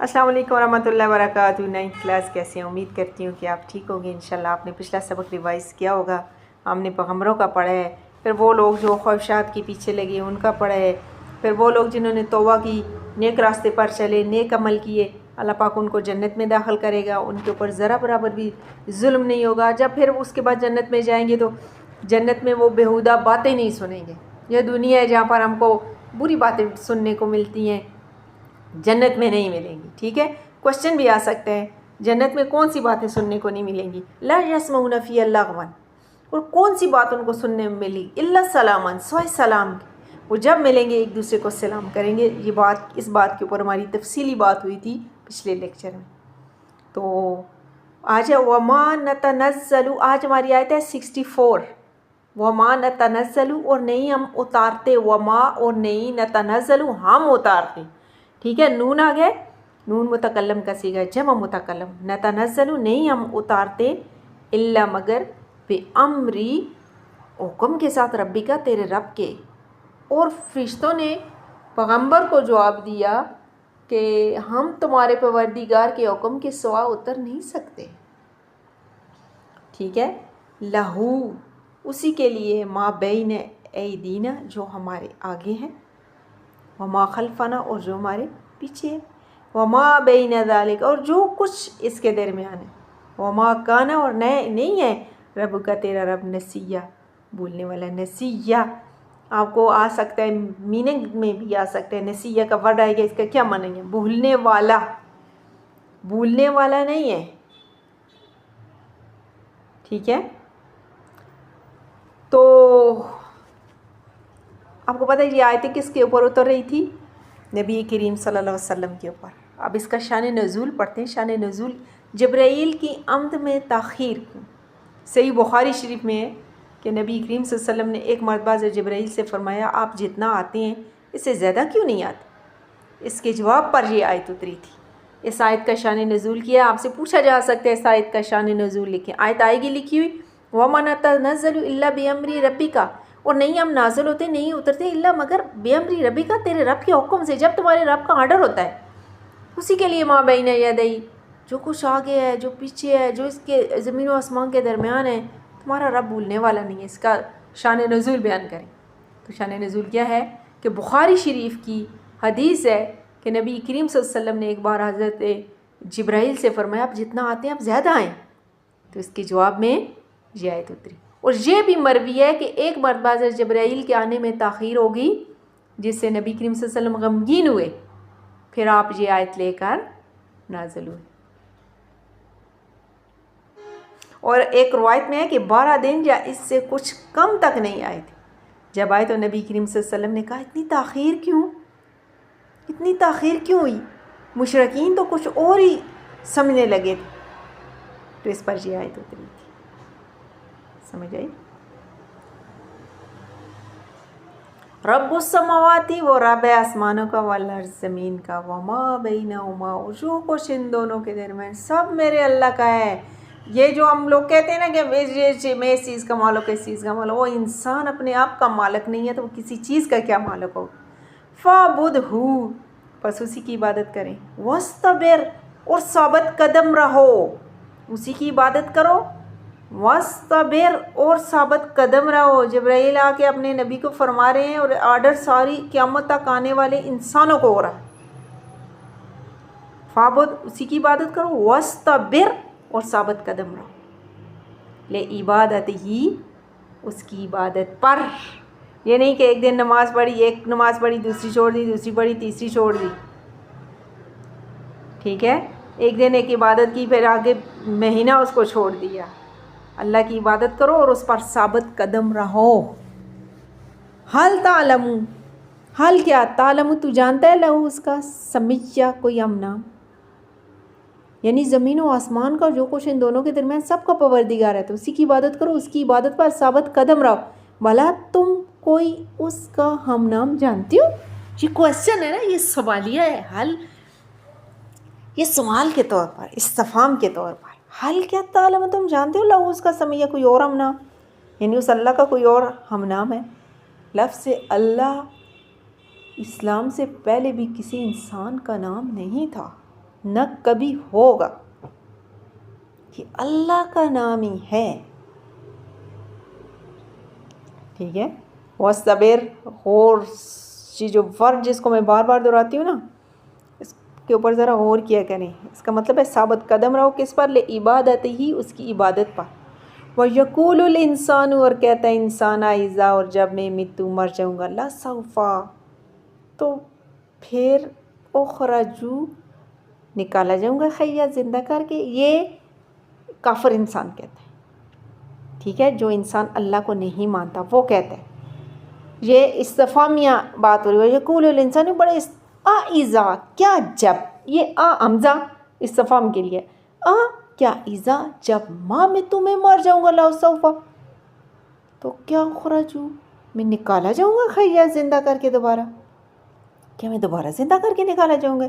السلام علیکم ورحمۃ اللہ وبرکاتہ. 9th کلاس کیسے ہیں؟ امید کرتی ہوں کہ آپ ٹھیک ہوں گے انشاءاللہ. آپ نے پچھلا سبق ریوائز کیا ہوگا. ہم نے پیغمبروں کا پڑھا ہے، پھر وہ لوگ جو خواہشات کے پیچھے لگے ان کا پڑھا ہے، پھر وہ لوگ جنہوں نے توبہ کی، نیک راستے پر چلے، نیک عمل کیے، اللہ پاک ان کو جنت میں داخل کرے گا، ان کے اوپر ذرا برابر بھی ظلم نہیں ہوگا. جب پھر اس کے بعد جنت میں جائیں گے تو جنت میں وہ بیہودہ باتیں نہیں سنیں گے. یہ دنیا ہے جہاں پر ہم کو بری باتیں سننے کو ملتی ہیں، جنت میں نہیں ملیں گی. ٹھیک ہے، کوشچن بھی آ سکتا ہے جنت میں کون سی باتیں سننے کو نہیں ملیں گی؟ لا یسمعون فیہا لغوا، اور کون سی بات ان کو سننے میں ملی؟ الا سلاما، سوائے سلام کے. وہ جب ملیں گے ایک دوسرے کو سلام کریں گے. یہ بات، اس بات کے اوپر ہماری تفصیلی بات ہوئی تھی پچھلے لیکچر میں. تو آج وما نتنزل، آج ہماری آیت ہے 64. وما نتنزل، اور نہیں ہم اتارتے، وما اور نہیں، نتنزل ہم اتارتے. ٹھیک ہے، نون آ گئے، نون متکلم کا صیغہ، جمع متکلم. نتنزل نہیں ہم اتارتے، الا مگر، بامری حکم کے ساتھ، ربی کا تیرے رب کے. اور فرشتوں نے پیغمبر کو جواب دیا کہ ہم تمہارے پروردگار کے حکم کے سوا اتر نہیں سکتے. ٹھیک ہے، لہو اسی کے لیے، ما بین ایدینا جو ہمارے آگے ہیں، وما خلفنا اور جو ہمارے پیچھے ہے، وما بین ذالک اور جو کچھ اس کے درمیان ہے، وما کانا اور نہیں ہے، رب کا تیرا رب نسیہ بھولنے والا. نسیہ آپ کو آ سکتا ہے، میننگ میں بھی آ سکتا ہے. نسیہ کا ورڈ آئے گا، اس کا کیا معنی ہے؟ بھولنے والا. بھولنے والا نہیں ہے. ٹھیک ہے، تو آپ کو پتہ ہے یہ آیتیں کس کے اوپر اتر رہی تھی؟ نبی کریم صلی اللہ علیہ وسلم کے اوپر. اب اس کا شان نزول پڑھتے ہیں. شان نزول، جبرائیل کی آمد میں تاخیر. صحیح بخاری شریف میں ہے کہ نبی کریم صلی اللہ علیہ وسلم نے ایک مرتبہ سے جبرائیل سے فرمایا آپ جتنا آتے ہیں اس سے زیادہ کیوں نہیں آتے؟ اس کے جواب پر یہ آیت اتری تھی. اس آیت کا شان نزول کیا. آپ سے پوچھا جا سکتا ہے اس آیت کا شان نزول لکھیں. آیت آئے گی لکھی ہوئی، وَمَا نَتَنَزَّلُ إِلَّا بِأَمْرِ رَبِّكَ، اور نہیں ہم نازل ہوتے، نہیں اترتے، الا مگر بِأَمْرِ رَبِّكَ تیرے رب کے حکم سے. جب تمہارے رب کا آرڈر ہوتا ہے اسی کے لیے. مَا بَيْنَ يَدَيْهِ، جو کچھ آگے ہے، جو پیچھے ہے، جو اس کے زمین و آسمان کے درمیان ہے، تمہارا رب بھولنے والا نہیں ہے. اس کا شان نزول بیان کریں. تو شان نزول کیا ہے کہ بخاری شریف کی حدیث ہے کہ نبی کریم صلی اللہ علیہ وسلم نے ایک بار حضرت جبرائیل سے فرمایا آپ جتنا آتے ہیں آپ زیادہ آئیں. تو اس کے جواب میں یہ آیت اتری. اور یہ بھی مروی ہے کہ ایک مرتبہ حضرت جبرائیل کے آنے میں تاخیر ہوگی جس سے نبی کریم صلی اللہ علیہ وسلم غمگین ہوئے. پھر آپ یہ آیت لے کر نازل ہوئے. اور ایک روایت میں ہے کہ 12 دن یا اس سے کچھ کم تک نہیں آئے تھے. جب آئے تو نبی کریم صلی اللہ علیہ وسلم نے کہا اتنی تاخیر کیوں؟ اتنی تاخیر کیوں ہوئی؟ مشرکین تو کچھ اور ہی سمجھنے لگے تھے. تو اس پر یہ آیت اتری تھی. سمجھ آئی؟ رب السماواتی، وہ رب آسمانوں کا، والارض زمین کا، وما بینہما اور جو کچھ ان دونوں کے درمیان، سب میرے اللہ کا ہے. یہ جو ہم لوگ کہتے ہیں نا کہ میں اس چیز کا مالک، اس چیز کا مالک، وہ انسان اپنے آپ کا مالک نہیں ہے تو وہ کسی چیز کا کیا مالک ہوگا؟ فَعْبُدْهُ، پس اسی کی عبادت کریں. وَاسْتَبِرْ، اور ثابت قدم رہو، اسی کی عبادت کرو. وَاسْتَبِرْ، اور ثابت قدم رہو. جبرائیل آ کے اپنے نبی کو فرما رہے ہیں اور آرڈر ساری قیامت تک آنے والے انسانوں کو ہو رہا ہے. فَعْبُدْ، اسی کی عبادت کرو. وَاسْتَبِرْ، اور ثابت قدم رہو. لِعِبَادَتِهِ، اس کی عبادت پر. یہ نہیں کہ ایک دن نماز پڑھی، ایک نماز پڑھی دوسری چھوڑ دی، دوسری پڑھی تیسری چھوڑ دی. ٹھیک ہے، ایک دن ایک عبادت کی پھر آگے مہینہ اس کو چھوڑ دیا. اللہ کی عبادت کرو اور اس پر ثابت قدم رہو. حل تعلم، حل کیا؟ تعلم تو جانتا ہے، لہو اس کا، سمیہ کوئی ہم نام، یعنی زمین و آسمان کا جو کچھ ان دونوں کے درمیان سب کا پروردگار ہے. تو اسی کی عبادت کرو، اس کی عبادت پر ثابت قدم رہو. بھلا تم کوئی اس کا ہم نام جانتی ہو؟ یہ کوشچن ہے نا، یہ سوالیہ ہے. حل یہ سوال کے طور پر، استفہام کے طور پر. حل کیا تعلم، تم جانتے ہو، لہو اس کا، سمیہ کوئی اور ہم نام، یعنی اس اللہ کا کوئی اور ہم نام ہے. لفظ اللہ اسلام سے پہلے بھی کسی انسان کا نام نہیں تھا. نہ کبھی ہوگا. کہ اللہ کا نام ہی ہے. ٹھیک ہے. وَالصَّبِرْ، غور، جو ورڈ جس کو میں بار بار دہراتی ہوں نا، اس کے اوپر ذرا غور کیا کریں. اس کا مطلب ہے ثابت قدم رہو کس پر؟ لعبادت ہی، اس کی عبادت پر. وَيَقُولُ الْإِنسَانُ، اور کہتا ہے انسان، اذا، اور جب میں متو، مر جاؤں گا، لَسَوْفَ، تو پھر اخرجو، نکالا جاؤں گا، حیا، زندہ کر کے. یہ کافر انسان کہتا ہے. ٹھیک ہے. جو انسان اللہ کو نہیں مانتا وہ کہتا ہے. یہ استفہامیہ بات ہو رہی ہے. یقول الانسان، بڑے اذا، کیا جب، یہ حمزہ استفہام کے لیے. کیا اذا، جب، ماں میں تمہیں مر جاؤں گا، لسوف، تو کیا اخرجو، میں نکالا جاؤں گا، حیا، زندہ کر کے دوبارہ. کیا میں دوبارہ زندہ کر کے نکالا جاؤں گا؟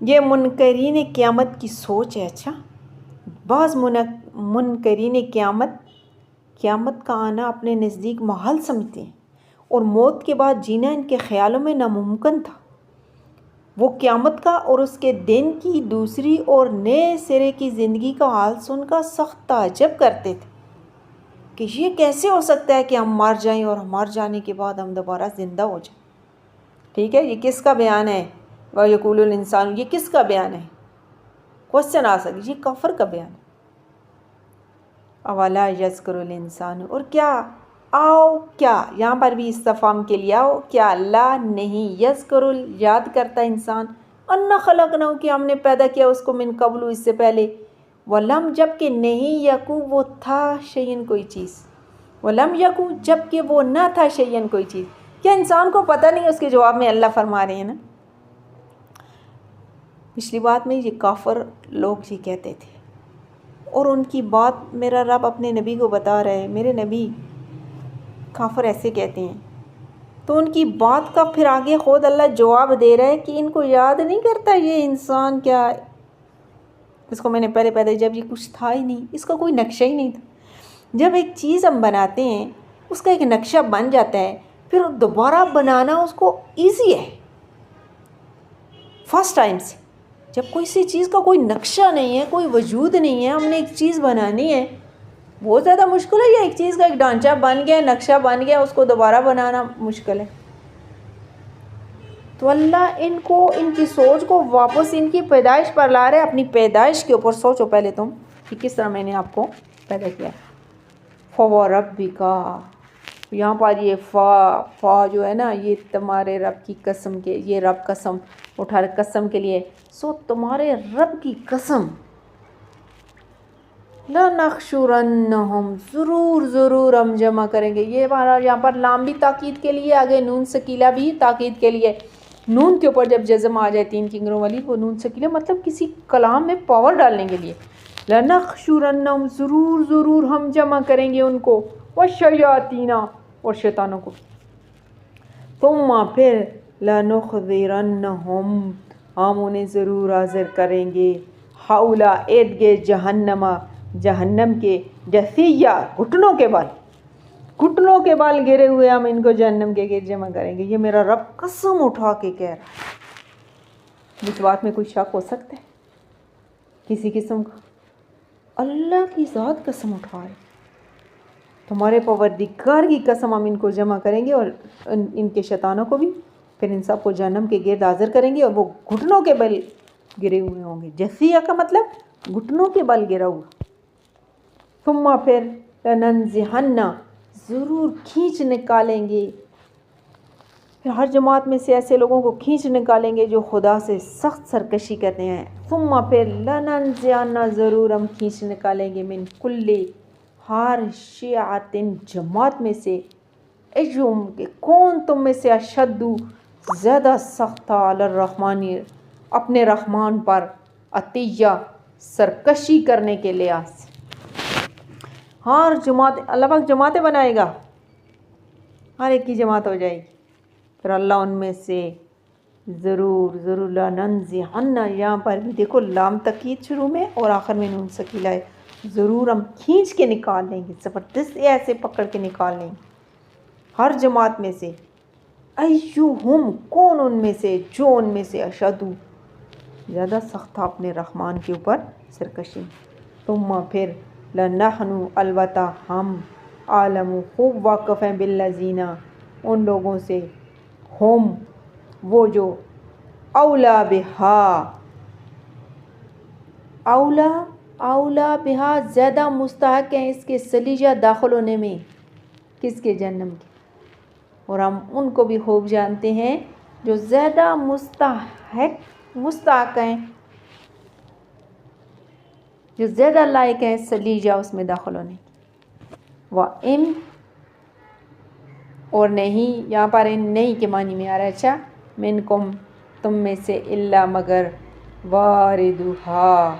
یہ منکرین قیامت کی سوچ ہے. اچھا، بعض منکرین قیامت کا آنا اپنے نزدیک محال سمجھتے ہیں، اور موت کے بعد جینا ان کے خیالوں میں ناممکن تھا. وہ قیامت کا اور اس کے دن کی دوسری اور نئے سرے کی زندگی کا حال سن کر سخت تعجب کرتے تھے کہ یہ کیسے ہو سکتا ہے کہ ہم مر جائیں اور مر جانے کے بعد ہم دوبارہ زندہ ہو جائیں. ٹھیک ہے. یہ کس کا بیان ہے؟ وَيَقُولُ الْإِنسَانُ، یہ کس کا بیان ہے؟ کوشچن آ سکے. یہ کافر کا بیان ہے. اولا یذکر الانسان، اور کیا کیا یہاں پر بھی استفہام کے لیے کیا اللہ نہیں، یذکر، یاد کرتا انسان، انا خلقناہ، کہ ہم نے پیدا کیا اس کو، من قبل، اس سے پہلے، ولم، جب کہ نہیں، یکو، وہ تھا، شیئن، کوئی چیز، ولم یکو، جب کہ وہ نہ تھا، شیئن، کوئی چیز. کیا انسان کو پتہ نہیں؟ اس کے جواب میں اللہ فرما رہے ہیں نا. پچھلی بات میں یہ کافر لوگ یہ کہتے تھے، اور ان کی بات میرا رب اپنے نبی کو بتا رہا ہے. میرے نبی، کافر ایسے کہتے ہیں، تو ان کی بات کا پھر آگے خود اللہ جواب دے رہا ہے کہ ان کو یاد نہیں کرتا یہ انسان کیا ہے. اس کو میں نے پہلے پیدا، جب یہ کچھ تھا ہی نہیں، اس کا کوئی نقشہ ہی نہیں تھا. جب ایک چیز ہم بناتے ہیں، اس کا ایک نقشہ بن جاتا ہے، پھر دوبارہ بنانا اس کو ایزی ہے فرسٹ ٹائم سے. جب کوئی سی چیز کا کوئی نقشہ نہیں ہے، کوئی وجود نہیں ہے، ہم نے ایک چیز بنانی ہے، بہت زیادہ مشکل ہے. یا ایک چیز کا ایک ڈھانچہ بن گیا، نقشہ بن گیا، اس کو دوبارہ بنانا مشکل ہے. تو اللہ ان کو، ان کی سوچ کو واپس ان کی پیدائش پر لا رہے. اپنی پیدائش کے اوپر سوچو پہلے تم کہ کس طرح میں نے آپ کو پیدا کیا. فَوَرَبِّكَ، یہاں پر یہ فا جو ہے نا، یہ تمہارے رب کی قسم کے، یہ رب قسم اٹھا رہے قسم کے لیے. سو تمہارے رب کی قسم، لَنَحْشُرَنَّهُمْ، ضرور ہم جمع کریں گے. یہ یہاں پر لام بھی تاکید کے لیے، آگے نون سکیلہ بھی تاکید کے لیے. نون کے اوپر جب جزم آ جائے تین کنگروں والی، وہ نون سکیلہ مطلب کسی کلام میں پاور ڈالنے کے لیے. لَنَحْشُرَنَّهُمْ، ضرور ہم جمع کریں گے ان کو، وَالشَّيَاطِينَ، اور شیطانوں کو. ثُمَّ، پھر، لَنُحْضِرَنَّهُمْ، ہم انہیں ضرور حاضر کریں گے، حَوْلَ، ارد گرد، جہنم کے، جثیہ، گھٹنوں کے بال گرے ہوئے ہم ان کو جہنم کے گرد جمع کریں گے. یہ میرا رب قسم اٹھا کے کہہ رہا ہے. اس بات میں کوئی شک ہو سکتا ہے کسی قسم کا؟ اللہ کی ذات قسم اٹھا رہے، تمہارے پروردگار کی قسم، ہم ان کو جمع کریں گے، اور ان کے شیطانوں کو بھی. پھر ان سب کو جہنم کے گرد حاضر کریں گے، اور وہ گھٹنوں کے بل گرے ہوئے ہوں گے. جثیہ کا مطلب گھٹنوں کے بل گرا ہوا. ثم، پھر، لَنَنزِعَنَّ، ضرور کھینچ نکالیں گے. پھر ہر جماعت میں سے ایسے لوگوں کو کھینچ نکالیں گے جو خدا سے سخت سرکشی کرتے ہیں. ثم، پھر، لَنَنزِعَنَّ، ضرور ہم کھینچ نکالیں گے، من کل، ہر، شیعۃ، جماعت میں سے، ایہم، کہ کون تم میں سے، اشد، زیادہ سخت تھا، علی الرحمن، اپنے رحمان پر، عطیہ، سرکشی کرنے کے لحاظ سے. ہر جماعت، اللہ پاک جماعتیں بنائے گا، ہر ایک کی جماعت ہو جائے گی. پھر اللہ ان میں سے ضرور لَنَنزِعَنَّ، یہاں پر بھی دیکھو لام تاکید شروع میں اور آخر میں نون سکیلہ ہے. ضرور ہم کھینچ کے نکال لیں گے، زبردست ایسے پکڑ کے نکال لیں گے ہر جماعت میں سے. ایہم، کون ان میں سے، جو ان میں سے، اشد، زیادہ سخت تھا اپنے رحمان کے اوپر سرکشی. ثم پھر لنحن البتہ ہم عالم خوب واقف ہیں بالذین ان لوگوں سے ہم وہ جو اولا بہا اولا بہا زیادہ مستحق ہیں اس کے سلیجہ داخل ہونے میں. کس کے؟ جہنم کے. اور ہم ان کو بھی خوب جانتے ہیں جو زیادہ مستحق ہیں، جو زیادہ لائق ہیں سلیجہ اس میں داخل ہونے کی. وَإِن اور نہیں، یہاں پر ان نہیں کے معنی میں آ رہا ہے. اچھا، منکم تم میں سے، الا مگر، واردھا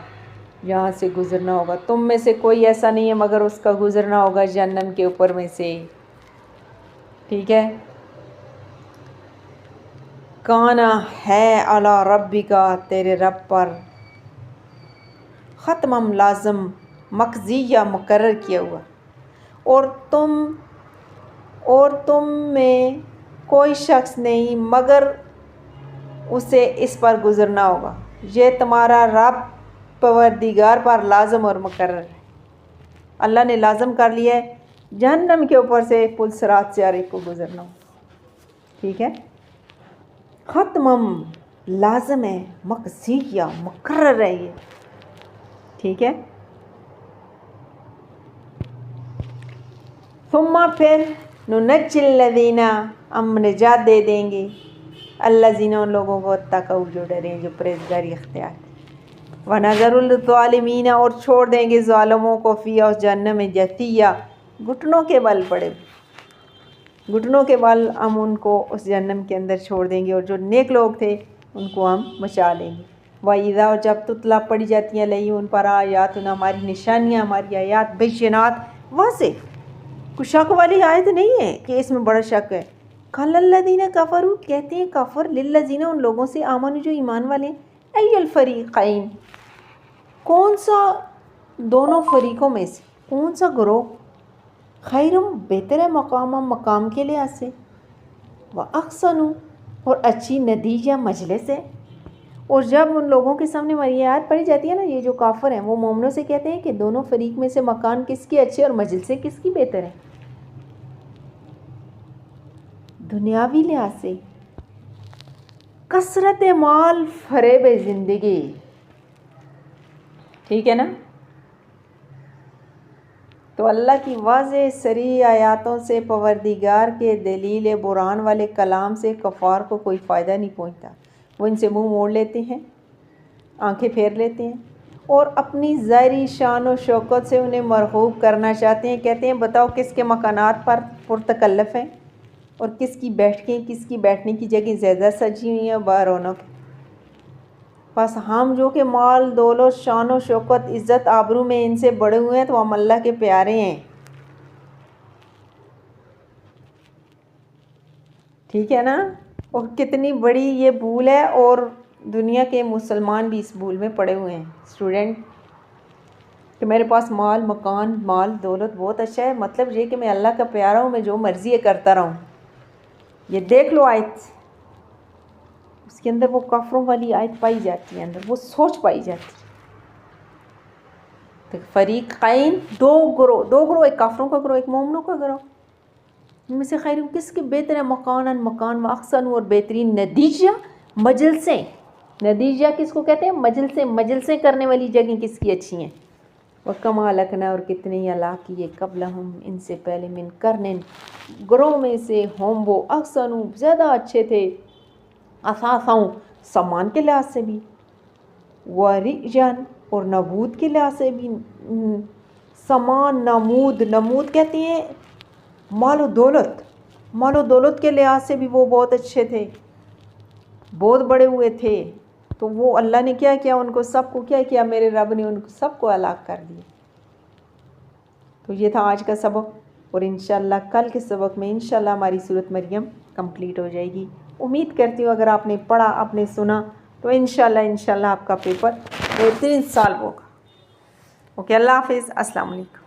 یہاں سے گزرنا ہوگا. تم میں سے کوئی ایسا نہیں ہے مگر اس کا گزرنا ہوگا جہنم کے اوپر میں سے. ٹھیک ہے. کانا ہے علی ربکا تیرے رب پر، ختمم لازم مقضیہ مقرر کیا ہوا، اور تم میں کوئی شخص نہیں مگر اسے اس پر گزرنا ہوگا. یہ تمہارا رب پروردگار پر لازم اور مقرر ہے. اللہ نے لازم کر لیا ہے جہنم کے اوپر سے پل صراط سے ہر ایک کو گزرنا ہو. ٹھیک ہے. ختمم لازم ہے، مقضیہ مقرر ہے یہ. ٹھیک ہے. ثم پھر ننجی الذین ہم نجات دے دیں گے، الذین ان لوگوں کو اتقوا جو ڈریں، جو پرہیزگاری اختیار. ونذر الظالمین اور چھوڑ دیں گے ظالموں کو فیہا اس جہنم میں جثیہ گھٹنوں کے بل پڑے، گھٹنوں کے بل ہم ان کو اس جہنم کے اندر چھوڑ دیں گے. اور جو نیک لوگ تھے ان کو ہم بچا لیں گے. وَإِذَا اور جب تتلیٰ پڑھی جاتی ہیں علیہم ان پر آیاتنا ہماری نشانیاں، ہماری آیات بینات واضح، کوئی شک والی آیت نہیں ہے کہ اس میں بڑا شک ہے. قال الذین کفروا کہتے ہیں کافر للذین ان لوگوں سے آمنوا جو ایمان والے ہیں، ای الفریقین کون سا دونوں فریقوں میں سے، کون سا گروہ، خیرم بہتر ہے مقام کے لحاظ سے، واحسن اور اچھی نتیجہ مجلس ہے. اور جب ان لوگوں کے سامنے ہماری آیات پڑھی جاتی ہے نا، یہ جو کافر ہیں وہ مومنوں سے کہتے ہیں کہ دونوں فریق میں سے مکان کس کی اچھے اور مجلسیں کس کی بہتر ہے دنیاوی لحاظ سے. کثرت مال فریب زندگی. ٹھیک ہے نا. تو اللہ کی واضح صریح آیاتوں سے، پروردگار کے دلیل برہان والے کلام سے کفار کو کوئی فائدہ نہیں پہنچتا. وہ ان سے منہ موڑ لیتے ہیں، آنکھیں پھیر لیتے ہیں، اور اپنی ظاہری شان و شوکت سے انہیں مرغوب کرنا چاہتے ہیں. کہتے ہیں بتاؤ کس کے مکانات پر پرتکلف ہیں، اور کس کی بیٹھنے کی جگہ زیادہ سجی ہوئی ہیں بارونق. بس ہم جو کہ مال دولت شان و شوکت عزت آبرو میں ان سے بڑے ہوئے ہیں تو ہم اللہ کے پیارے ہیں. ٹھیک ہے نا. اور کتنی بڑی یہ بھول ہے، اور دنیا کے مسلمان بھی اس بھول میں پڑے ہوئے ہیں. اسٹوڈنٹ کہ میرے پاس مال مکان مال دولت بہت اچھا ہے، مطلب یہ کہ میں اللہ کا پیارا ہوں، میں جو مرضی ہے کرتا رہوں. یہ دیکھ لو آیت، اس کے اندر وہ کافروں والی آیت پائی جاتی ہے، اندر وہ سوچ پائی جاتی ہے. فریقین دو گروہ، ایک کافروں کا گروہ، ایک مومنوں کا گروہ. ان میں سے خیر کس کے بہتر ہے مکان و احسن اور بہترین نتیجہ مجلسیں. نتیجہ کس کو کہتے ہیں؟ مجلسیں کرنے والی جگہیں کس کی اچھی ہیں. وَكَمَا لَكْنَا اور کتنے ہی ہلاک کیے قبلہم ان سے پہلے من قرن گروہ میں سے ہم وہ احسن زیادہ اچھے تھے، اثاثاً سامان کے لحاظ سے بھی، وَرِئْجًا اور نبود کے لحاظ سے بھی. سامان نمود کہتے ہیں مال و دولت کے لحاظ سے بھی وہ بہت اچھے تھے، بہت بڑے ہوئے تھے. تو وہ اللہ نے کیا کیا، ان کو سب کو کیا کیا، میرے رب نے ان کو سب کو ہلاک کر دیا. تو یہ تھا آج کا سبق، اور انشاءاللہ کل کے سبق میں انشاءاللہ ہماری سورۃ مریم کمپلیٹ ہو جائے گی. امید کرتی ہوں اگر آپ نے پڑھا، آپ نے سنا، تو انشاءاللہ آپ کا پیپر بہترین سالو ہوگا. اوکے، اللہ حافظ، السلام علیکم.